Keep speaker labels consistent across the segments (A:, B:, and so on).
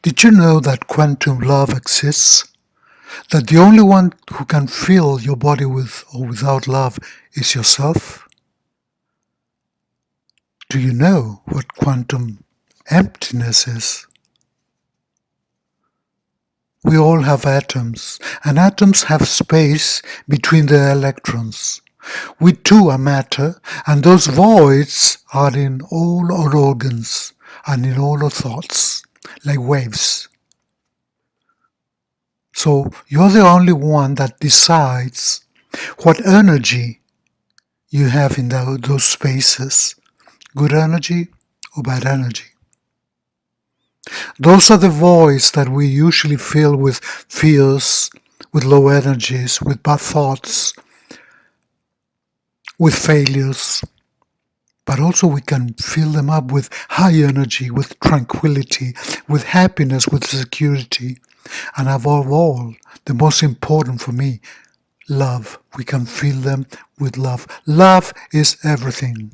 A: Did you know that quantum love exists? That the only one who can fill your body with or without love is yourself? Do you know what quantum emptiness is? We all have atoms, and atoms have space between their electrons. We too are matter, and those voids are in all our organs and in all our thoughts, like waves. So you're the only one that decides what energy you have in those spaces, good energy or bad energy. Those are the voids that we usually fill with fears, with low energies, with bad thoughts, with failures. But also we can fill them up with high energy, with tranquility, with happiness, with security. And above all, the most important for me, love. We can fill them with love. Love is everything.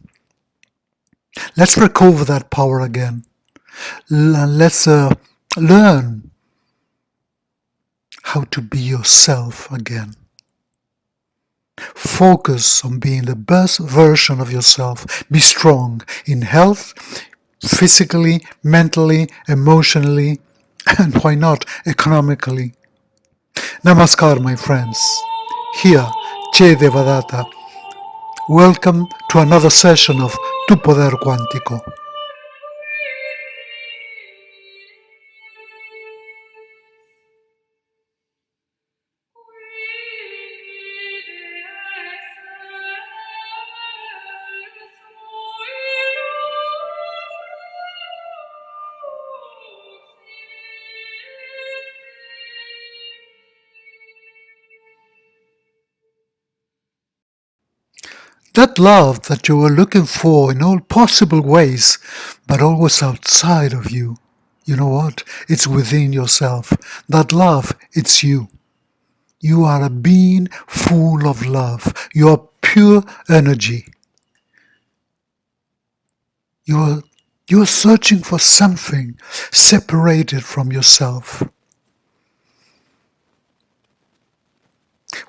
A: Let's recover that power again. Let's learn how to be yourself again. Focus on being the best version of yourself. Be strong in health, physically, mentally, emotionally, and why not, economically. Namaskar, my friends. Here, Che Devadatta. Welcome to another session of Tu Poder Cuántico. That love that you were looking for in all possible ways, but always outside of you. You know what? It's within yourself. That love, it's you. You are a being full of love. You are pure energy. You are searching for something separated from yourself.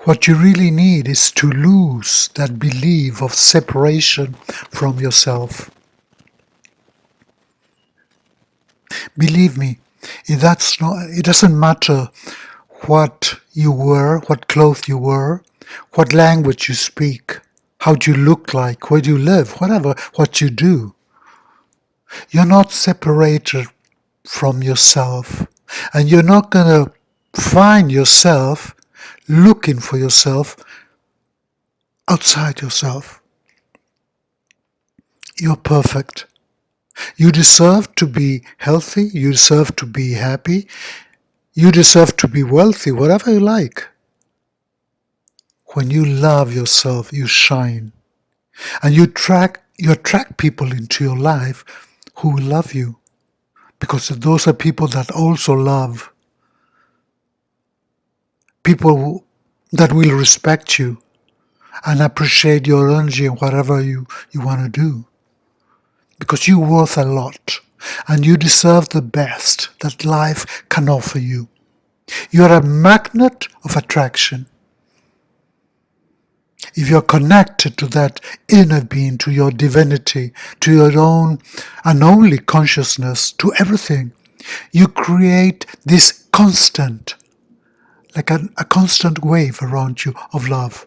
A: What you really need is to lose that belief of separation from yourself. Believe me, it doesn't matter what you were, what clothes you wear, what language you speak, how do you look like, where do you live, whatever, what you do. You're not separated from yourself, and you're not going to find yourself looking for yourself outside yourself. You're perfect. You deserve to be healthy, you deserve to be happy, you deserve to be wealthy, whatever you like. When you love yourself, you shine. And you attract people into your life who will love you. Because those are people that also love. People that will respect you and appreciate your energy and whatever you want to do. Because you're worth a lot. And you deserve the best that life can offer you. You're a magnet of attraction. If you're connected to that inner being, to your divinity, to your own and only consciousness, to everything, you create this constant, like a constant wave around you of love.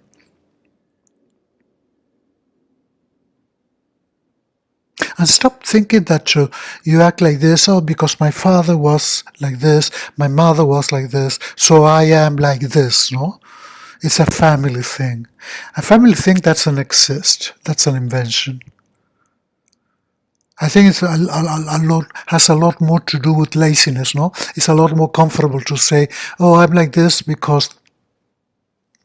A: And stop thinking that you act like this, oh, because my father was like this, my mother was like this, so I am like this, no? It's a family thing. A family thing doesn't exist. That's an invention. I think it's has a lot more to do with laziness, no? It's a lot more comfortable to say, oh, I'm like this because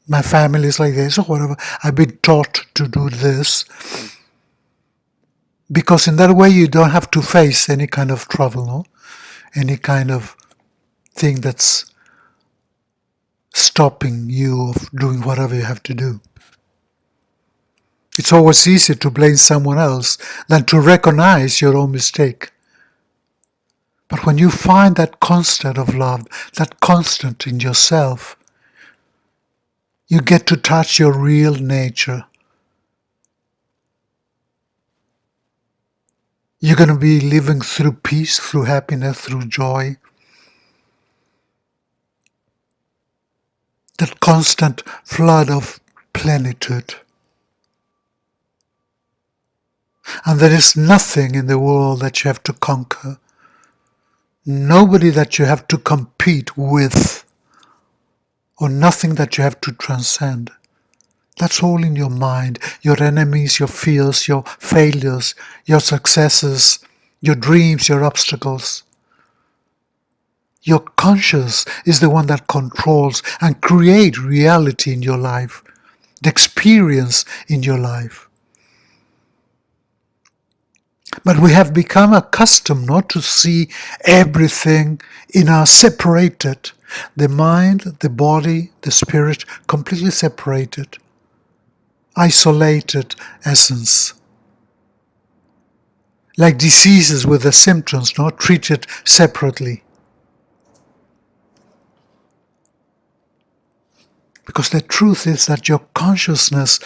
A: my family is like this or whatever. I've been taught to do this. Because in that way you don't have to face any kind of trouble, no? Any kind of thing that's stopping you of doing whatever you have to do. It's always easier to blame someone else than to recognize your own mistake. But when you find that constant of love, that constant in yourself, you get to touch your real nature. You're going to be living through peace, through happiness, through joy. That constant flood of plenitude. And there is nothing in the world that you have to conquer. Nobody that you have to compete with. Or nothing that you have to transcend. That's all in your mind. Your enemies, your fears, your failures, your successes, your dreams, your obstacles. Your conscious is the one that controls and creates reality in your life, the experience in your life. But we have become accustomed not to see everything in a separated, the mind, the body, the spirit, completely separated, isolated essence. Like diseases with the symptoms, not treated separately. Because the truth is that your consciousness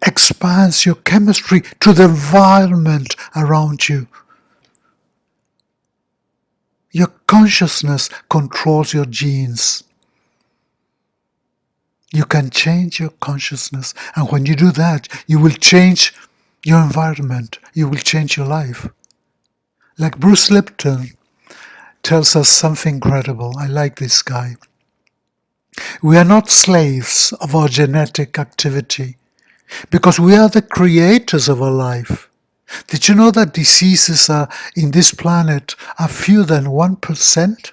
A: expands your chemistry to the environment around you. Your consciousness controls your genes. You can change your consciousness, and when you do that, you will change your environment. You will change your life. Like Bruce Lipton tells us something incredible. I like this guy. We are not slaves of our genetic activity, because we are the creators of our life. Did you know that diseases in this planet are fewer than 1%?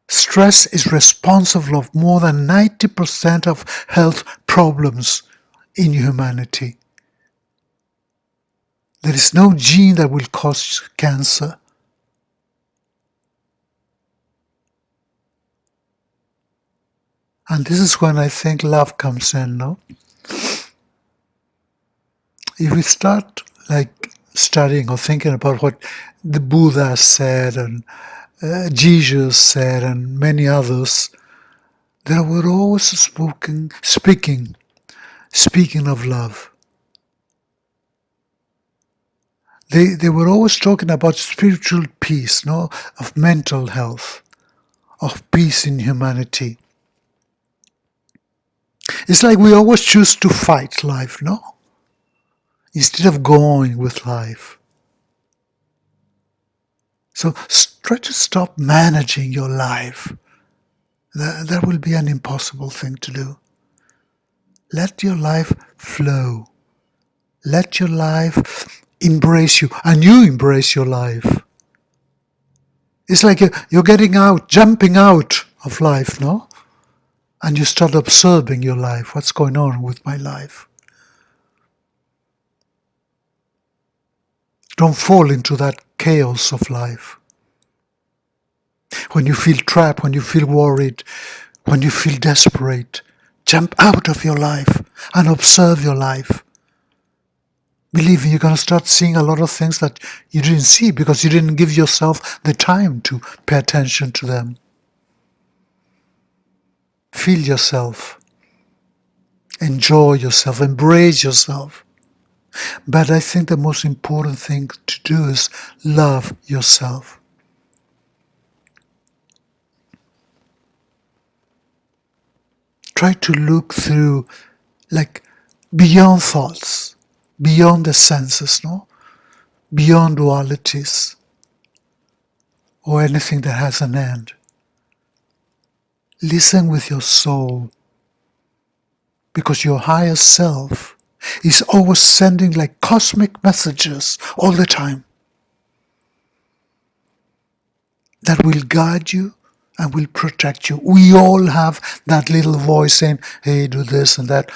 A: Stress is responsible for more than 90% of health problems in humanity. There is no gene that will cause cancer. And this is when I think love comes in, no? If we start studying or thinking about what the Buddha said and Jesus said and many others, they were always speaking of love. They were always talking about spiritual peace, no, of mental health, of peace in humanity. It's like we always choose to fight life, no? Instead of going with life. So try to stop managing your life. That will be an impossible thing to do. Let your life flow. Let your life embrace you, and you embrace your life. It's like you're jumping out of life, no? And you start observing your life. What's going on with my life? Don't fall into that chaos of life. When you feel trapped, when you feel worried, when you feel desperate, jump out of your life and observe your life. Believe me, you're going to start seeing a lot of things that you didn't see because you didn't give yourself the time to pay attention to them. Feel yourself. Enjoy yourself. Embrace yourself. But I think the most important thing to do is love yourself. Try to look through, beyond thoughts, beyond the senses, no? Beyond dualities, or anything that has an end. Listen with your soul, because your higher self is always sending cosmic messages all the time that will guide you and will protect you. We all have that little voice saying, hey, do this and that.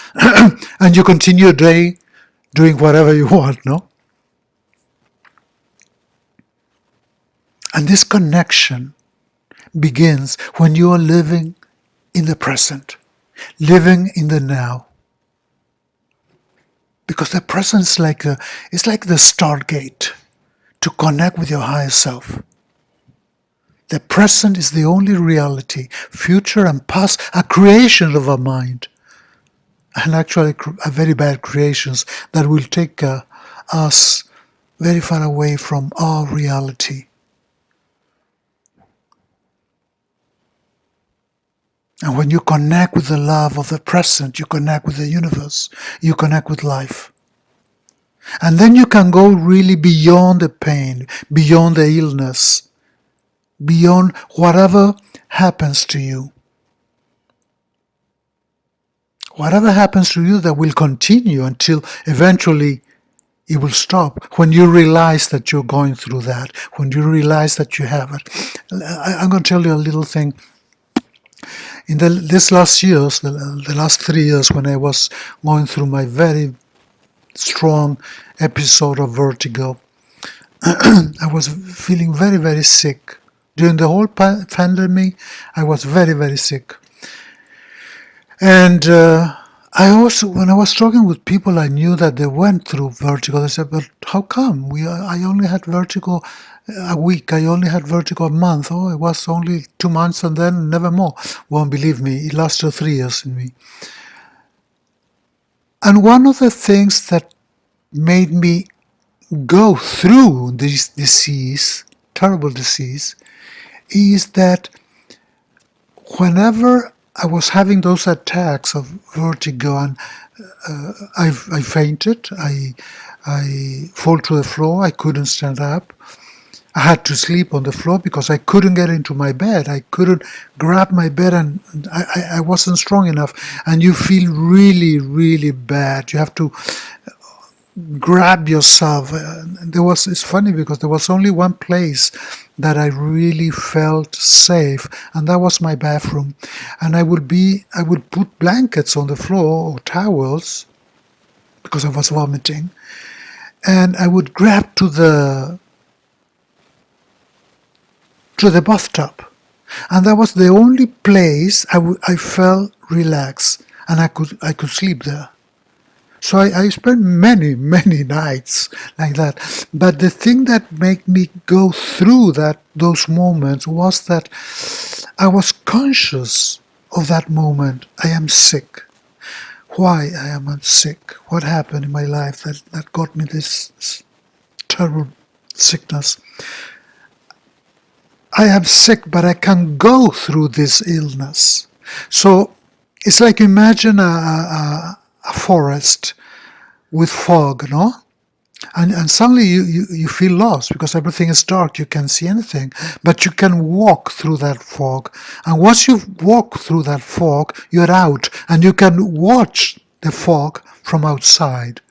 A: And you continue your day doing whatever you want, no? And this connection begins when you are living in the present, living in the now. Because the present is it's like the stargate to connect with your higher self. The present is the only reality. Future and past are creations of our mind. And actually are very bad creations that will take us very far away from our reality. And when you connect with the love of the present, you connect with the universe, you connect with life. And then you can go really beyond the pain, beyond the illness, beyond whatever happens to you. Whatever happens to you, that will continue until eventually it will stop. When you realize that you're going through that, when you realize that you have it. I'm going to tell you a little thing. In this last years, the last 3 years, when I was going through my very strong episode of vertigo, I was feeling very, very sick. During the whole pandemic, I was very, very sick. And when I was talking with people I knew that they went through vertigo, they said, "But how come? I only had vertigo a week. I only had vertigo a month. Oh, it was only 2 months and then never more." Won't believe me, it lasted 3 years in me. And one of the things that made me go through this disease, terrible disease, is that whenever I was having those attacks of vertigo and I fainted, I fall to the floor, I couldn't stand up. I had to sleep on the floor because I couldn't get into my bed. I couldn't grab my bed and I wasn't strong enough. And you feel really, really bad. You have to grab yourself. It's funny because there was only one place that I really felt safe, and that was my bathroom. And I would put blankets on the floor or towels because I was vomiting, and I would grab to the bathtub, and that was the only place I felt relaxed, and I could sleep there. So I spent many, many nights like that. But the thing that made me go through those moments was that I was conscious of that moment. I am sick. Why I am sick? What happened in my life that got me this terrible sickness? I am sick, but I can go through this illness. So it's like, imagine a forest with fog, no? And suddenly you feel lost because everything is dark, you can't see anything. But you can walk through that fog. And once you walk through that fog, you're out. And you can watch the fog from outside.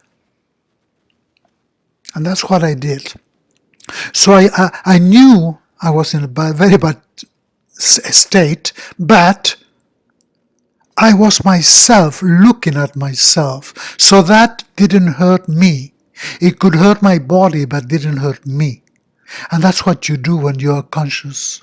A: And that's what I did. So I knew I was in a very bad state, but I was myself looking at myself. So that didn't hurt me. It could hurt my body, but didn't hurt me. And that's what you do when you are conscious.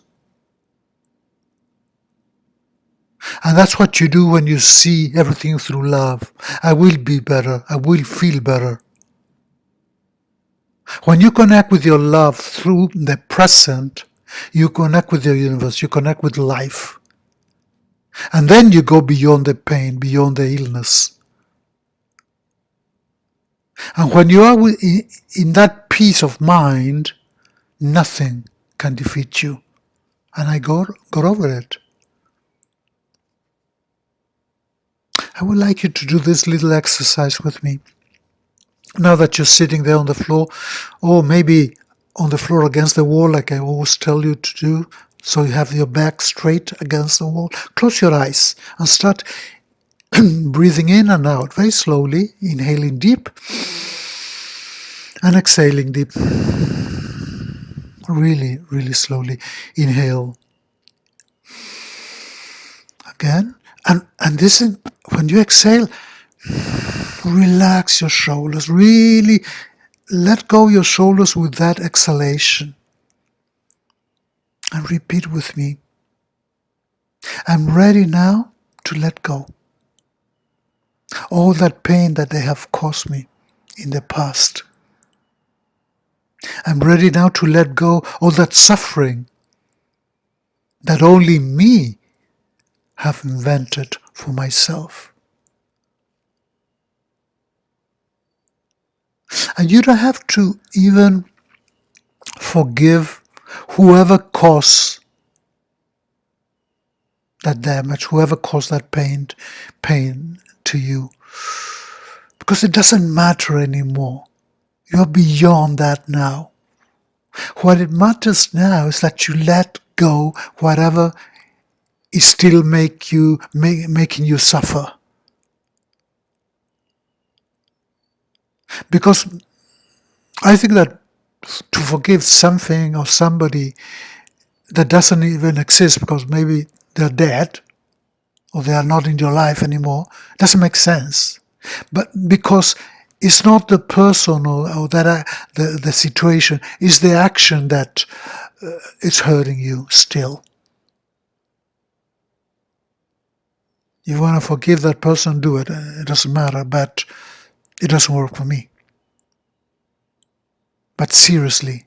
A: And that's what you do when you see everything through love. I will be better. I will feel better. When you connect with your love through the present, you connect with the universe, you connect with life. And then you go beyond the pain, beyond the illness. And when you are in that peace of mind, nothing can defeat you. And I got over it. I would like you to do this little exercise with me. Now that you're sitting there on the floor, or maybe on the floor against the wall, like I always tell you to do, so you have your back straight against the wall, close your eyes and start breathing in and out very slowly, inhaling deep and exhaling deep. Really, really slowly. Inhale. Again. And listen, when you exhale, relax your shoulders. Really let go your shoulders with that exhalation. And repeat with me. I'm ready now to let go. All that pain that they have caused me. in the past. I'm ready now to let go all that suffering that only me have invented for myself. And you don't have to even forgive whoever caused that damage, whoever caused that pain to you. Because it doesn't matter anymore. You're beyond that now. What it matters now is that you let go whatever is still making you suffer. Because I think that to forgive something or somebody that doesn't even exist because maybe they're dead or they are not in your life anymore, doesn't make sense. But because it's not the person or the situation, it's the action that is hurting you still. You want to forgive that person, do it. It doesn't matter, but it doesn't work for me. But seriously,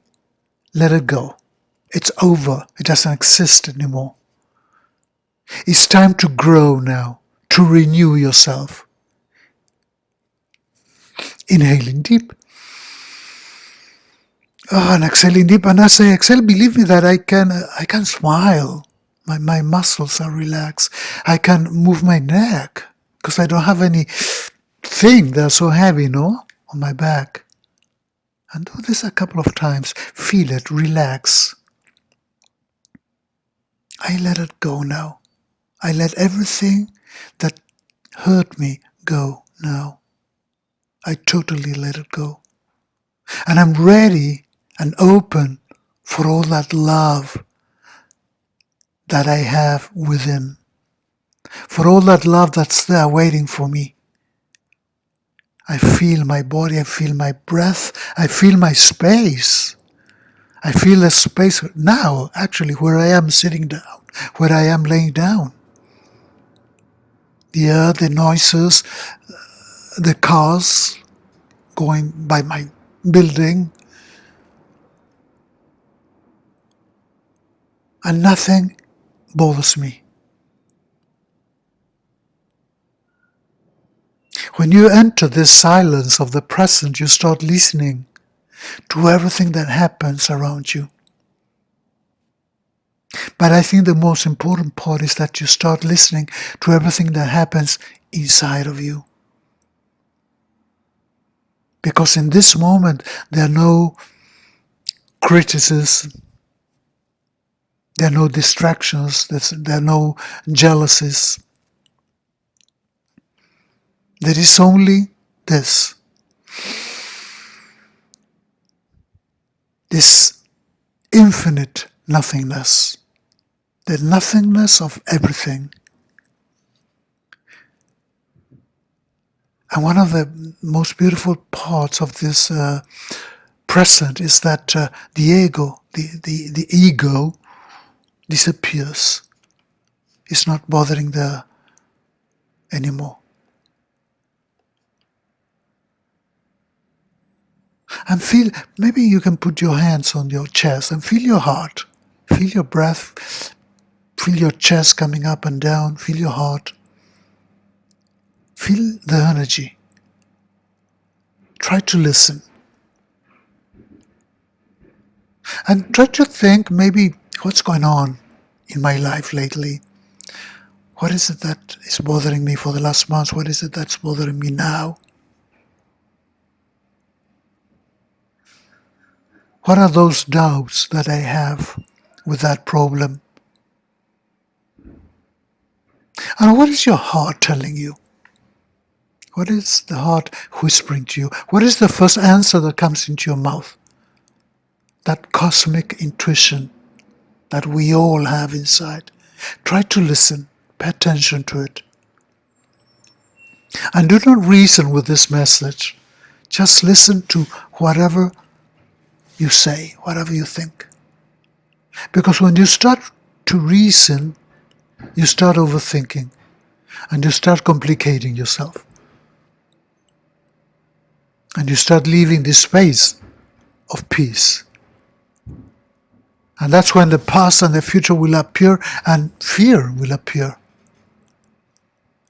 A: let it go. It's over. It doesn't exist anymore. It's time to grow now, to renew yourself. Inhaling deep. And exhaling deep. And as I exhale, believe me that I can smile. My muscles are relaxed. I can move my neck because I don't have any thing that's so heavy, on my back. And do this a couple of times. Feel it, relax. I let it go now. I let everything that hurt me go now. I totally let it go. And I'm ready and open for all that love that I have within. For all that love that's there waiting for me. I feel my body, I feel my breath, I feel my space. I feel the space now, actually, where I am sitting down, where I am laying down. The air, the noises, the cars going by my building, and nothing bothers me. When you enter this silence of the present, you start listening to everything that happens around you. But I think the most important part is that you start listening to everything that happens inside of you. Because in this moment, there are no criticism, there are no distractions, there are no jealousies. There is only this infinite nothingness, the nothingness of everything. And one of the most beautiful parts of this present is that the ego disappears. It's not bothering there anymore. And feel, maybe you can put your hands on your chest and feel your heart. Feel your breath. Feel your chest coming up and down. Feel your heart. Feel the energy. Try to listen. And try to think maybe what's going on in my life lately. What is it that is bothering me for the last month? What is it that's bothering me now? What are those doubts that I have with that problem? And what is your heart telling you? What is the heart whispering to you? What is the first answer that comes into your mouth? That cosmic intuition that we all have inside. Try to listen. Pay attention to it. And do not reason with this message. Just listen to whatever you say, whatever you think. Because when you start to reason, you start overthinking and you start complicating yourself. And you start leaving this space of peace. And that's when the past and the future will appear and fear will appear.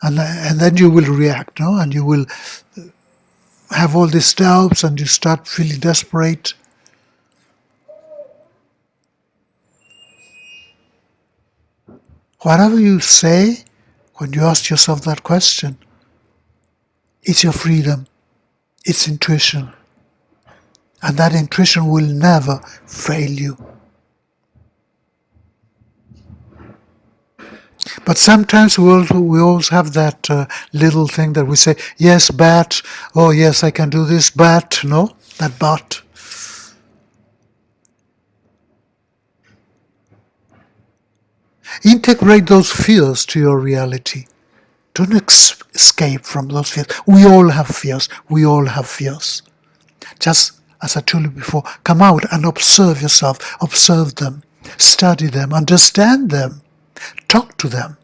A: And then you will react, no? And you will have all these doubts and you start feeling desperate. Whatever you say when you ask yourself that question, it's your freedom, it's intuition. And that intuition will never fail you. But sometimes we always have that little thing that we say, yes, but, oh yes, I can do this, but, no, that but. Integrate those fears to your reality. Don't escape from those fears. We all have fears. We all have fears. Just as I told you before, come out and observe yourself. Observe them. Study them. Understand them. Talk to them.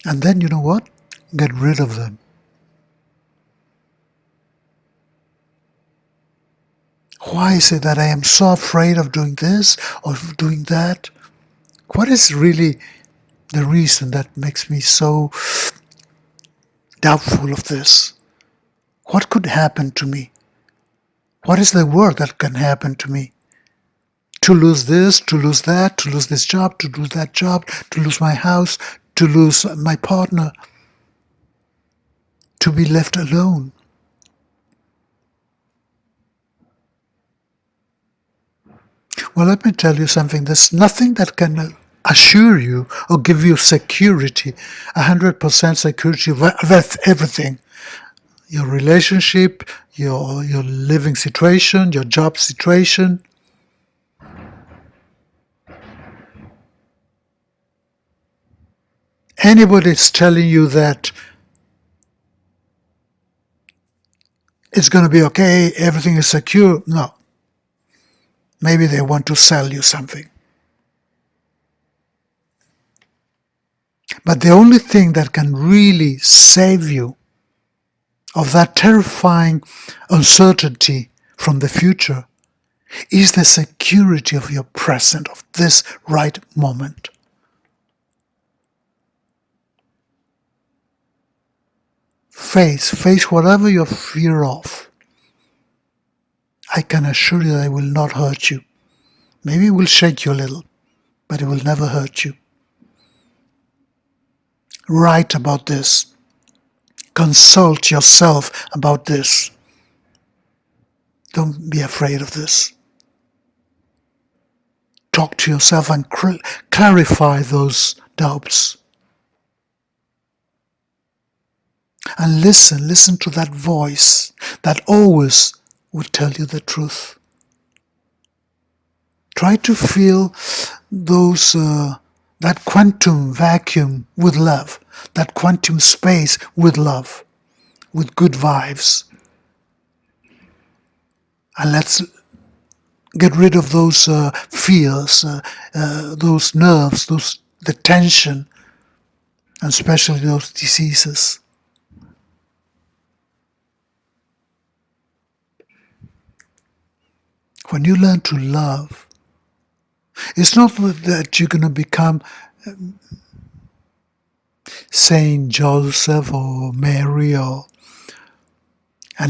A: And then, you know what? Get rid of them. Why is it that I am so afraid of doing this or doing that? What is really the reason that makes me so doubtful of this? What could happen to me? What is the worst that can happen to me? To lose this, to lose that, to lose this job, to lose that job, to lose my house, to lose my partner, to be left alone. Well, let me tell you something. There's nothing that can assure you or give you security, 100% security with everything. Your relationship, your living situation, your job situation. Anybody is telling you that it's going to be okay, everything is secure. No. Maybe they want to sell you something. But the only thing that can really save you of that terrifying uncertainty from the future is the security of your present, of this right moment. Face whatever you're fear of. I can assure you that it will not hurt you. Maybe it will shake you a little, but it will never hurt you. Write about this. Consult yourself about this. Don't be afraid of this. Talk to yourself and clarify those doubts. And listen to that voice that always will tell you the truth. Try to fill those that quantum vacuum with love, that quantum space with love, with good vibes. And let's get rid of those fears, those nerves, the tension, and especially those diseases. When you learn to love, it's not that you're going to become Saint Joseph or Mary, and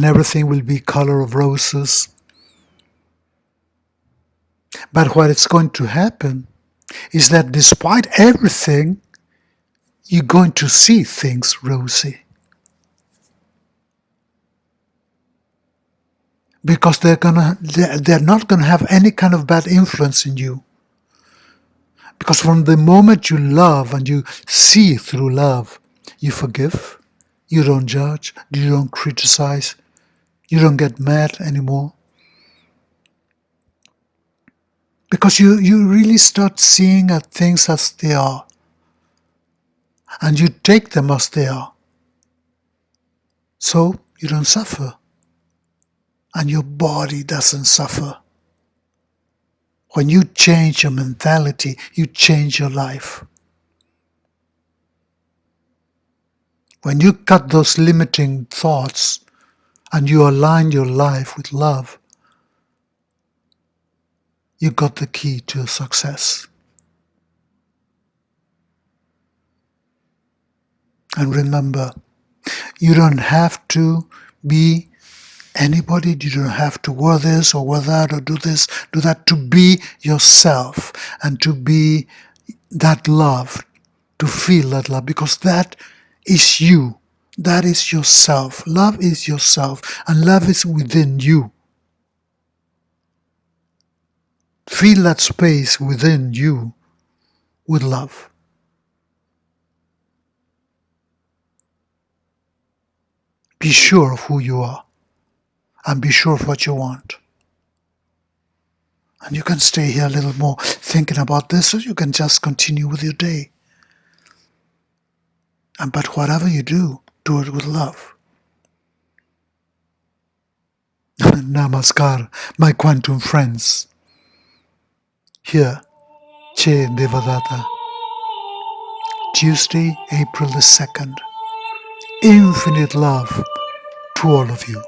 A: everything will be color of roses. But what is going to happen is that despite everything, you're going to see things rosy. Because they're not going to have any kind of bad influence in you. Because from the moment you love and you see through love, you forgive, you don't judge, you don't criticize, you don't get mad anymore. Because you really start seeing things as they are. And you take them as they are. So you don't suffer. And your body doesn't suffer. When you change your mentality, you change your life. When you cut those limiting thoughts and you align your life with love, you got the key to success. And remember, you don't have to be anybody, you don't have to wear this or wear that or do this, do that, to be yourself and to be that love, to feel that love, because that is you. That is yourself. Love is yourself, and love is within you. Fill that space within you with love. Be sure of who you are, and be sure of what you want. And you can stay here a little more thinking about this, or you can just continue with your day. But whatever you do, do it with love. Namaskar, my quantum friends. Here, Che Devadatta, Tuesday, April the 2nd. Infinite love to all of you.